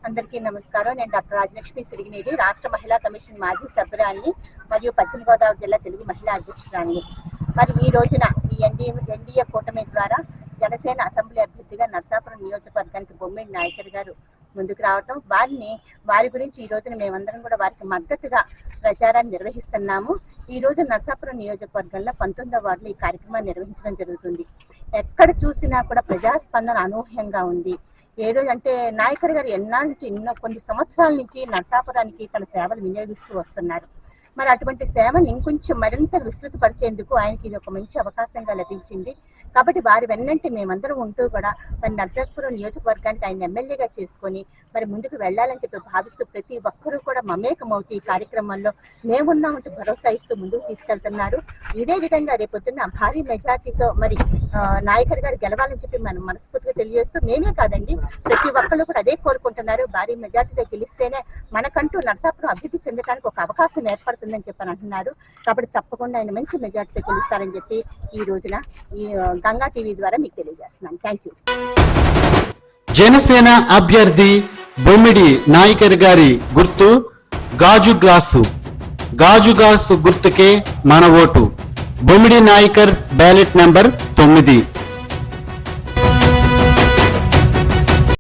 అందరికీ నమస్కారం. నేను డాక్టర్ రాజలక్ష్మి సిరిగినేని, రాష్ట్ర మహిళా కమిషన్ మాజీ సభ్యురాలిని మరియు పశ్చిమ గోదావరి జిల్లా తెలుగు మహిళా అధ్యక్షురాలిని. మరి ఈ రోజున ఈ ఎన్డీఏ కూటమి ద్వారా జనసేన అసెంబ్లీ అభ్యర్థిగా నరసాపురం నియోజకవర్గానికి బొమ్మిడి నాయకర్ గారు ముందుకు రావటం, వారి గురించి ఈ రోజున మేమందరం కూడా వారికి మద్దతుగా ప్రచారాన్ని నిర్వహిస్తున్నాము. ఈ రోజు నరసాపురం నియోజకవర్గంలో 19వ వార్డులో ఈ కార్యక్రమాన్ని నిర్వహించడం జరుగుతుంది. ఎక్కడ చూసినా కూడా ప్రజాస్పందన అనూహ్యంగా ఉంది. ఏ రోజు అంటే నాయకర్ గారు కొన్ని సంవత్సరాల నుంచి నరసాపురానికి తన సేవలు వినియోగిస్తూ వస్తున్నారు. మరి అటువంటి సేవలు ఇంకొంచెం మరింత విస్తృతపరిచేందుకు ఆయనకి ఇది ఒక మంచి అవకాశంగా లభించింది. కాబట్టి వారి వెన్నంటి మేమందరం ఉంటూ కూడా మరి నరసాపురం నియోజకవర్గానికి ఆయన ఎమ్మెల్యేగా చేసుకొని మరి ముందుకు వెళ్ళాలని చెప్పి భావిస్తూ ప్రతి ఒక్కరూ కూడా మమేకమవుతూ ఈ కార్యక్రమంలో మేమున్నామంటూ భరోసా ఇస్తూ ముందుకు తీసుకెళ్తున్నారు. ఇదే విధంగా రేపొద్దున్న భారీ మెజార్టీతో మరి నాయకర్ గారు గెలవాలని చెప్పి మనం మనస్ఫూర్తిగా తెలియజేస్తూ, మేమే కాదండి ప్రతి ఒక్కళ్ళు కూడా అదే కోరుకుంటున్నారు. భారీ మెజార్టీతో గెలిస్తేనే మనకంటూ నరసాపురం అభివృద్ధి చెందడానికి ఒక అవకాశం ఏర్పడుతుందని చెప్పని అంటున్నారు. కాబట్టి తప్పకుండా ఆయన మంచి మెజార్టీతో గెలుస్తారని చెప్పి ఈ రోజున ఈ గంగా టీవీ ద్వారా మీకు తెలియజేస్తున్నాను. Thank you. జనసేన అభ్యర్థి బొమ్మిడి నాయకర్ గారి గుర్తు గాజు గ్లాసు గుర్తుకే మన ఓటు. బొమ్మిడి నాయకర్ బ్యాలెట్ నంబర్ 9.